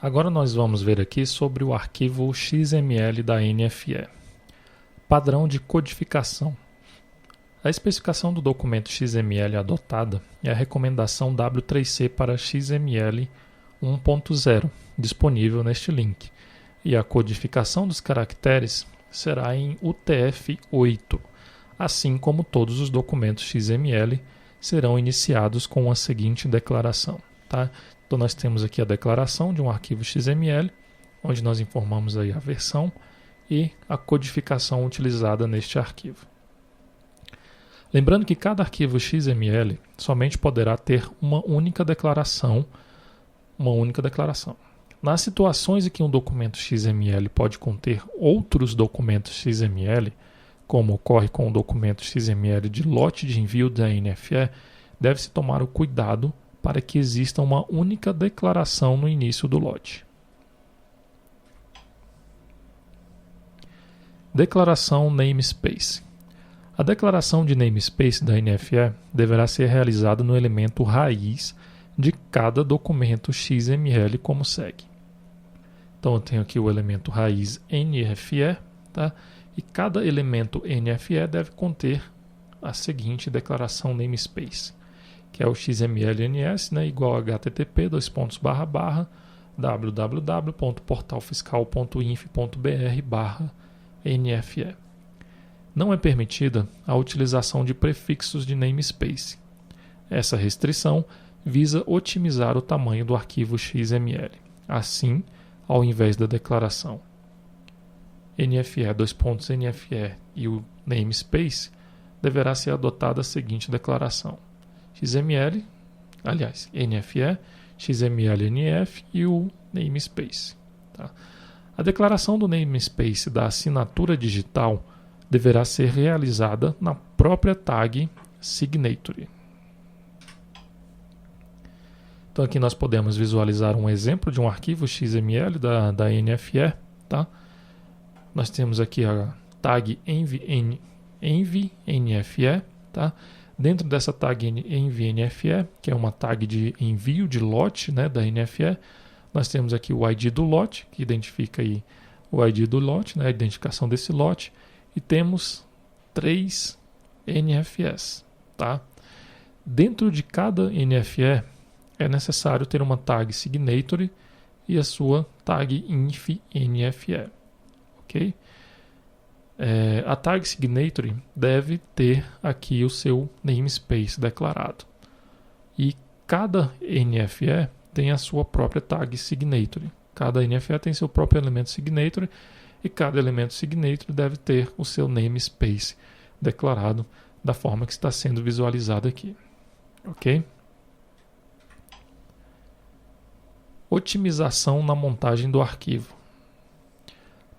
Agora nós vamos ver aqui sobre o arquivo XML da NFE. Padrão de codificação. A especificação do documento XML adotada é a recomendação W3C para XML 1.0, disponível neste link, e a codificação dos caracteres será em UTF-8, assim como todos os documentos XML serão iniciados com a seguinte declaração. Tá? Então nós temos aqui a declaração de um arquivo XML, onde nós informamos aí a versão e a codificação utilizada neste arquivo. Lembrando que cada arquivo XML somente poderá ter uma única declaração. Nas situações em que um documento XML pode conter outros documentos XML, como ocorre com o documento XML de lote de envio da NFE, deve-se tomar o cuidado para que exista uma única declaração no início do lote. Declaração namespace. A declaração de namespace da NFE deverá ser realizada no elemento raiz de cada documento XML como segue. Então eu tenho aqui o elemento raiz NFE, tá? E cada elemento NFE deve conter a seguinte declaração namespace, que é o XMLNS, né, igual a http://www.portalfiscal.inf.br/NFE. Não é permitida a utilização de prefixos de namespace. Essa restrição visa otimizar o tamanho do arquivo XML. Assim, ao invés da declaração NFE e o namespace, deverá ser adotada a seguinte declaração: NFE, XMLNF e o namespace. Tá? A declaração do namespace da assinatura digital deverá ser realizada na própria tag Signature. Então aqui nós podemos visualizar um exemplo de um arquivo XML da NFE. Tá? Nós temos aqui a tag env.nfe. Tá? Dentro dessa tag env.nfe, que é uma tag de envio de lote, né, da NFE, nós temos aqui o ID do lote, que identifica aí o ID do lote, né, a identificação desse lote, e temos 3 NFEs. Tá? Dentro de cada NFE é necessário ter uma tag Signature e a sua tag inf.nfe. Ok? A tag Signature deve ter aqui o seu namespace declarado. E cada NFE tem a sua própria tag Signature. Cada NFE tem seu próprio elemento Signature e cada elemento Signature deve ter o seu namespace declarado da forma que está sendo visualizado aqui. Ok? Otimização na montagem do arquivo.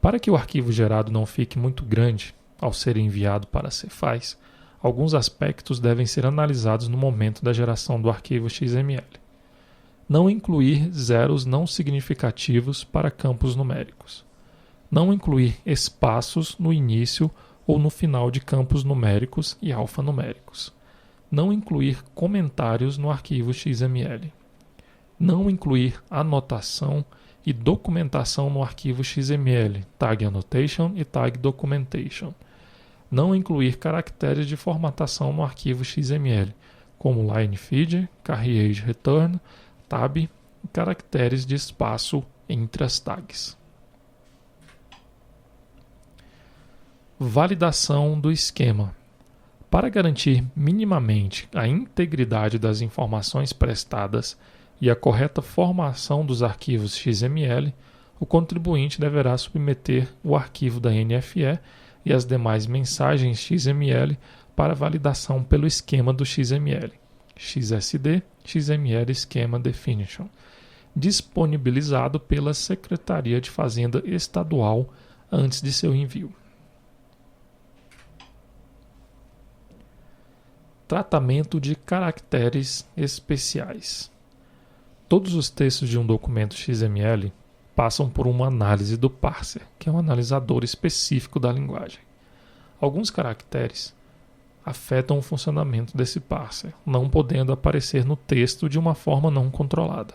Para que o arquivo gerado não fique muito grande ao ser enviado para a Cefaz, alguns aspectos devem ser analisados no momento da geração do arquivo XML. Não incluir zeros não significativos para campos numéricos. Não incluir espaços no início ou no final de campos numéricos e alfanuméricos. Não incluir comentários no arquivo XML. Não incluir anotação e documentação no arquivo XML, tag annotation e tag documentation. Não incluir caracteres de formatação no arquivo XML, como line feed, carriage return, tab e caracteres de espaço entre as tags. Validação do esquema. Para garantir minimamente a integridade das informações prestadas e a correta formação dos arquivos XML, o contribuinte deverá submeter o arquivo da NFE e as demais mensagens XML para validação pelo esquema do XML, XSD, XML Schema Definition, disponibilizado pela Secretaria de Fazenda Estadual antes de seu envio. Tratamento de caracteres especiais. Todos os textos de um documento XML passam por uma análise do parser, que é um analisador específico da linguagem. Alguns caracteres afetam o funcionamento desse parser, não podendo aparecer no texto de uma forma não controlada.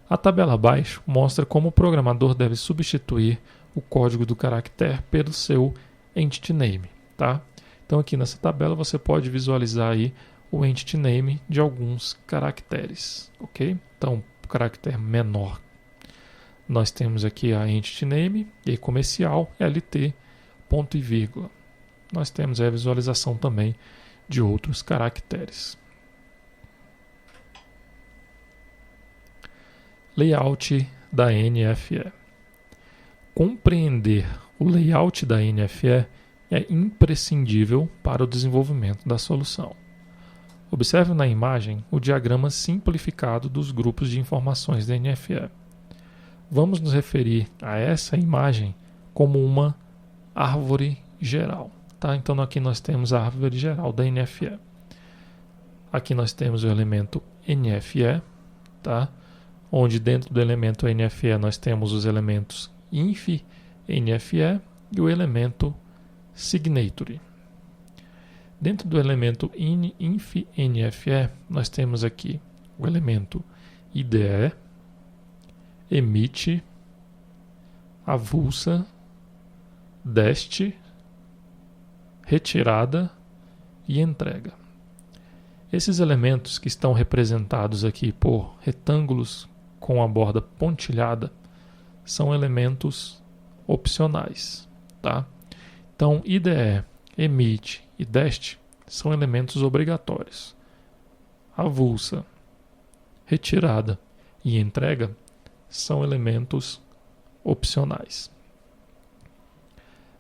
A tabela abaixo mostra como o programador deve substituir o código do caractere pelo seu entity name, tá? Então aqui nessa tabela você pode visualizar aí o entity name de alguns caracteres, ok? Então, o caractere menor, nós temos aqui a entity name e comercial, LT, ponto e vírgula. Nós temos a visualização também de outros caracteres. Layout da NFE. Compreender o layout da NFE é imprescindível para o desenvolvimento da solução. Observe na imagem o diagrama simplificado dos grupos de informações da NFE. Vamos nos referir a essa imagem como uma árvore geral. Tá? Então aqui nós temos a árvore geral da NFE. Aqui nós temos o elemento NFE, tá? Onde dentro do elemento NFE nós temos os elementos inf NFE e o elemento signature. Dentro do elemento inf NFE nós temos aqui o elemento IDE, emit, avulsa, dest, retirada e entrega. Esses elementos que estão representados aqui por retângulos com a borda pontilhada são elementos opcionais, tá? Então, IDE, emit e dest são elementos obrigatórios. Avulsa, retirada e entrega são elementos opcionais.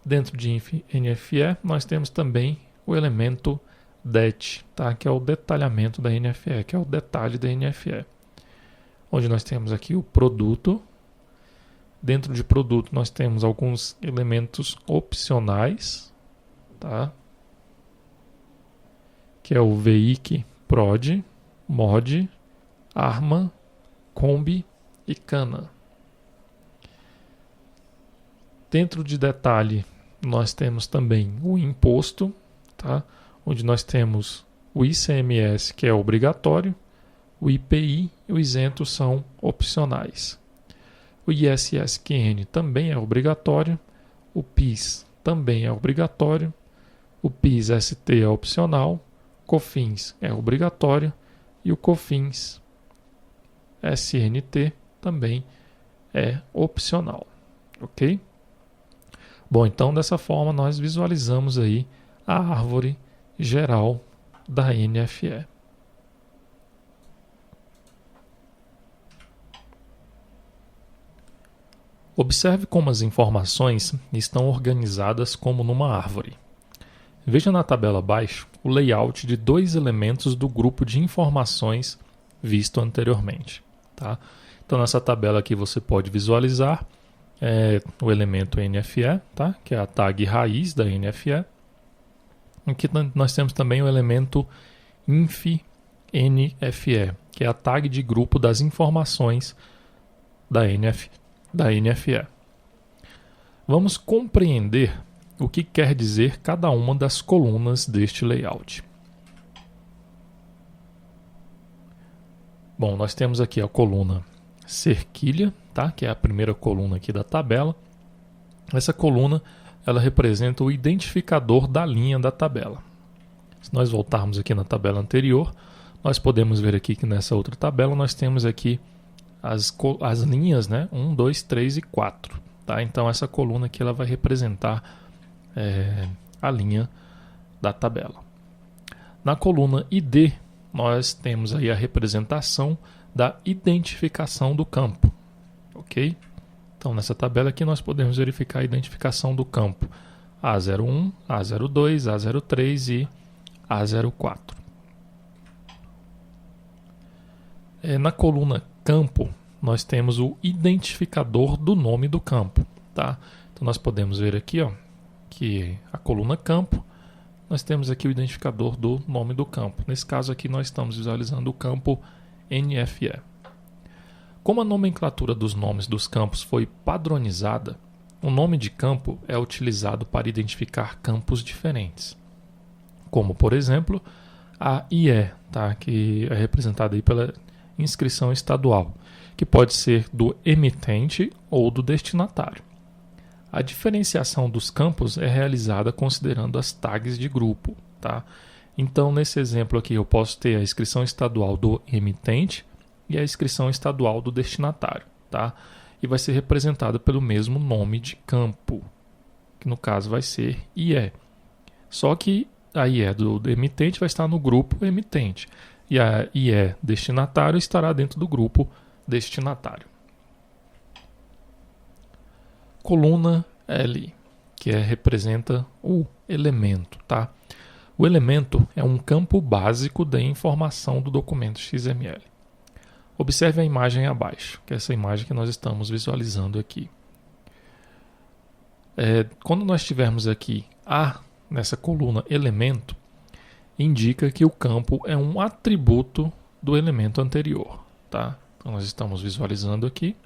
Dentro de NFE, nós temos também o elemento det, tá? Que é o detalhamento da NFE, que é o detalhe da NFE. Onde nós temos aqui o produto. Dentro de produto, nós temos alguns elementos opcionais, tá? Que é o vehicle, prod, mod, arma, combi e cana. Dentro de detalhe, nós temos também o imposto, tá? Onde nós temos o ICMS, que é obrigatório, o IPI e o isento são opcionais. O ISSQN também é obrigatório, o PIS também é obrigatório, o PIS-ST é opcional, COFINS é obrigatório e o COFINS-SNT também é opcional, ok? Bom, então dessa forma nós visualizamos aí a árvore geral da NFE. Observe como as informações estão organizadas como numa árvore. Veja na tabela abaixo o layout de dois elementos do grupo de informações visto anteriormente. Tá? Então nessa tabela aqui você pode visualizar o elemento NFE, tá? Que é a tag raiz da NFE. Aqui nós temos também o elemento inf NFE, que é a tag de grupo das informações da NFE. Vamos compreender o que quer dizer cada uma das colunas deste layout. Bom, nós temos aqui a coluna cerquilha, tá? Que é a primeira coluna aqui da tabela. Essa coluna ela representa o identificador da linha da tabela. Se nós voltarmos aqui na tabela anterior, nós podemos ver aqui que nessa outra tabela nós temos aqui as linhas, né? 1, 2, 3 e 4. Tá? Então essa coluna aqui ela vai representar a linha da tabela. Na coluna ID, nós temos aí a representação da identificação do campo. Ok? Então nessa tabela aqui nós podemos verificar a identificação do campo A01, A02, A03 e A04. Na coluna campo, nós temos o identificador do nome do campo. Tá? Então nós podemos ver aqui, ó, que a coluna campo, nós temos aqui o identificador do nome do campo. Nesse caso aqui nós estamos visualizando o campo NFE. Como a nomenclatura dos nomes dos campos foi padronizada, o nome de campo é utilizado para identificar campos diferentes. Como, por exemplo, a IE, tá? Que é representada aí pela inscrição estadual, que pode ser do emitente ou do destinatário. A diferenciação dos campos é realizada considerando as tags de grupo, tá? Então, nesse exemplo aqui, eu posso ter a inscrição estadual do emitente e a inscrição estadual do destinatário, tá? E vai ser representada pelo mesmo nome de campo, que no caso vai ser IE. Só que a IE do emitente vai estar no grupo emitente e a IE destinatário estará dentro do grupo destinatário. Coluna L, que representa o elemento, tá? O elemento é um campo básico da informação do documento XML. Observe a imagem abaixo, que é essa imagem que nós estamos visualizando aqui. Quando nós tivermos aqui A nessa coluna elemento, indica que o campo é um atributo do elemento anterior, tá? Então nós estamos visualizando aqui.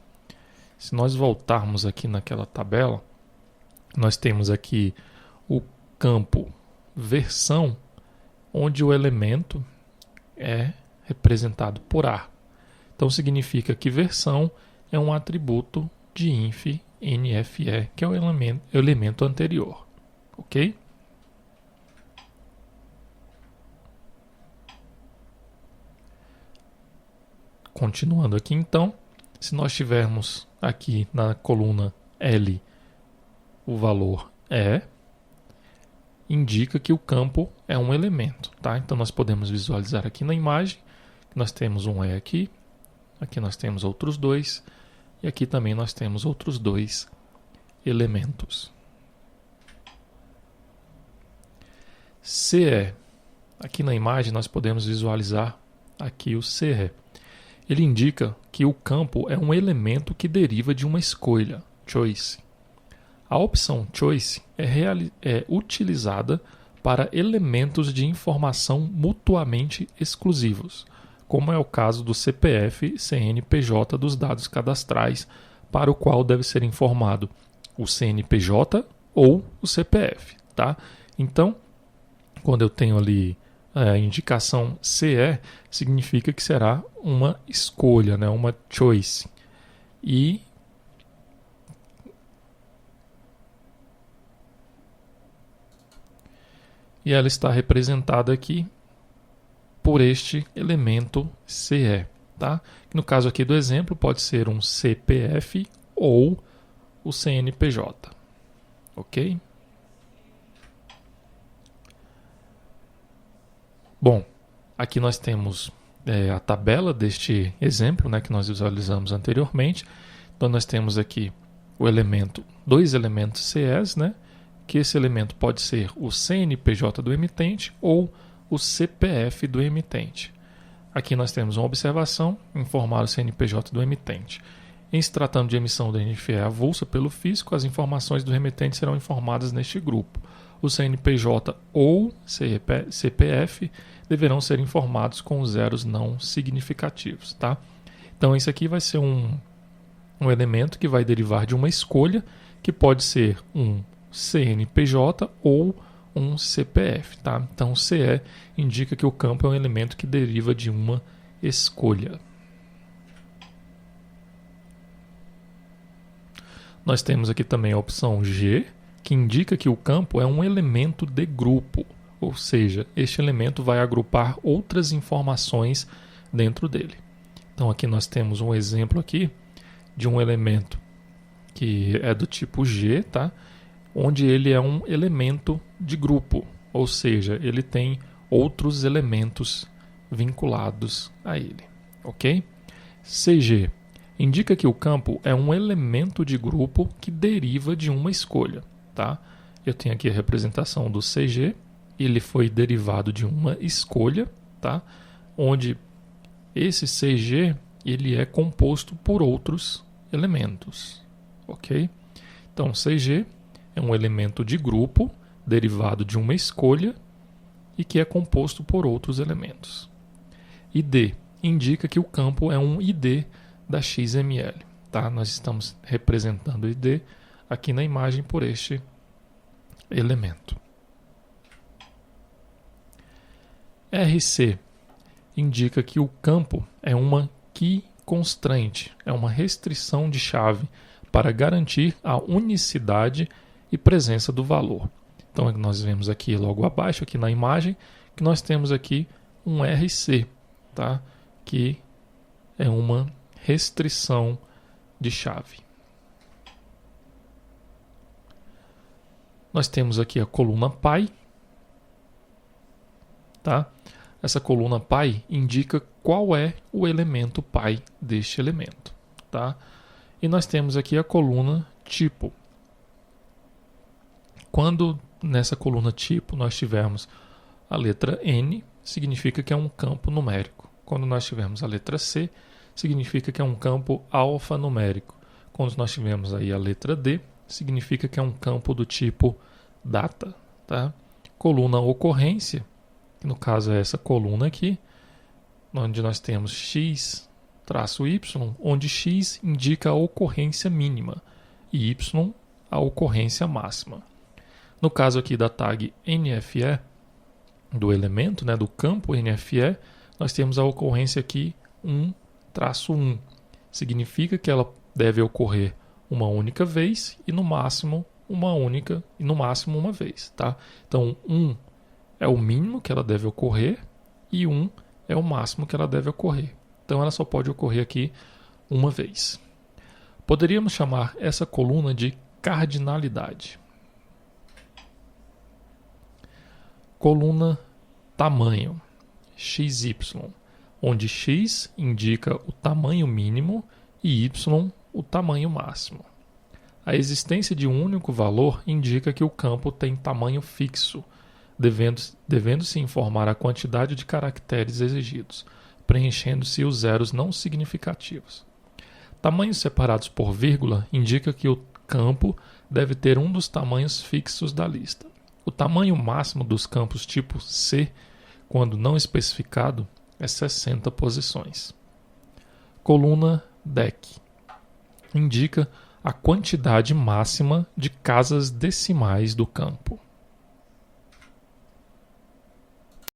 Se nós voltarmos aqui naquela tabela, nós temos aqui o campo versão, onde o elemento é representado por A. Então significa que versão é um atributo de inf NFE, que é o elemento anterior, ok? Continuando aqui então, se nós tivermos aqui na coluna L o valor E, indica que o campo é um elemento, tá? Então nós podemos visualizar aqui na imagem, nós temos um E aqui nós temos outros dois, e aqui também nós temos outros dois elementos. CE. Aqui na imagem nós podemos visualizar aqui o CE. Ele indica que o campo é um elemento que deriva de uma escolha, choice. A opção choice é utilizada para elementos de informação mutuamente exclusivos, como é o caso do CPF e CNPJ dos dados cadastrais, para o qual deve ser informado o CNPJ ou o CPF, tá? Então, quando eu tenho ali a indicação CE, significa que será uma escolha, né? Uma choice. E ela está representada aqui por este elemento CE, tá? No caso aqui do exemplo, pode ser um CPF ou o CNPJ, ok? Bom, aqui nós temos a tabela deste exemplo, né, que nós visualizamos anteriormente. Então nós temos aqui o elemento, dois elementos CEs, né, que esse elemento pode ser o CNPJ do emitente ou o CPF do emitente. Aqui nós temos uma observação: informar o CNPJ do emitente. Em se tratando de emissão da NFE avulsa pelo fisco, as informações do remetente serão informadas neste grupo. O CNPJ ou CPF deverão ser informados com zeros não significativos, tá? Então isso aqui vai ser um elemento que vai derivar de uma escolha, que pode ser um CNPJ ou um CPF, tá? Então CE indica que o campo é um elemento que deriva de uma escolha. Nós temos aqui também a opção G, que indica que o campo é um elemento de grupo, ou seja, este elemento vai agrupar outras informações dentro dele. Então aqui nós temos um exemplo aqui de um elemento que é do tipo G, tá? Onde ele é um elemento de grupo, ou seja, ele tem outros elementos vinculados a ele, ok? CG indica que o campo é um elemento de grupo que deriva de uma escolha, tá? Eu tenho aqui a representação do CG, ele foi derivado de uma escolha, tá? Onde esse CG ele é composto por outros elementos, ok? Então CG é um elemento de grupo derivado de uma escolha e que é composto por outros elementos. ID indica que o campo é um ID da XML, tá? Nós estamos representando o ID aqui na imagem por este elemento. RC indica que o campo é uma key constraint, é uma restrição de chave para garantir a unicidade e presença do valor. Então nós vemos aqui logo abaixo, aqui na imagem, que nós temos aqui um RC, tá? Que é uma restrição de chave. Nós temos aqui a coluna pi, tá? Essa coluna pi indica qual é o elemento pi deste elemento, tá? E nós temos aqui a coluna tipo. Quando nessa coluna tipo nós tivermos a letra N, significa que é um campo numérico. Quando nós tivermos a letra C, significa que é um campo alfanumérico. Quando nós tivermos aí a letra D, significa que é um campo do tipo data, tá? Coluna ocorrência, que no caso é essa coluna aqui, onde nós temos x traço y, onde x indica a ocorrência mínima e y a ocorrência máxima. No caso aqui da tag NFE, do elemento, né, do campo NFE, nós temos a ocorrência aqui 1-1. Significa que ela deve ocorrer uma única vez e no máximo uma vez, tá? Então 1 é o mínimo que ela deve ocorrer e 1 é o máximo que ela deve ocorrer. Então ela só pode ocorrer aqui uma vez. Poderíamos chamar essa coluna de cardinalidade. Coluna tamanho, XY, onde x indica o tamanho mínimo e y o tamanho máximo. A existência de um único valor indica que o campo tem tamanho fixo, devendo-se informar a quantidade de caracteres exigidos, preenchendo-se os zeros não significativos. Tamanhos separados por vírgula indica que o campo deve ter um dos tamanhos fixos da lista. O tamanho máximo dos campos tipo C, quando não especificado, é 60 posições. Coluna DEC indica a quantidade máxima de casas decimais do campo.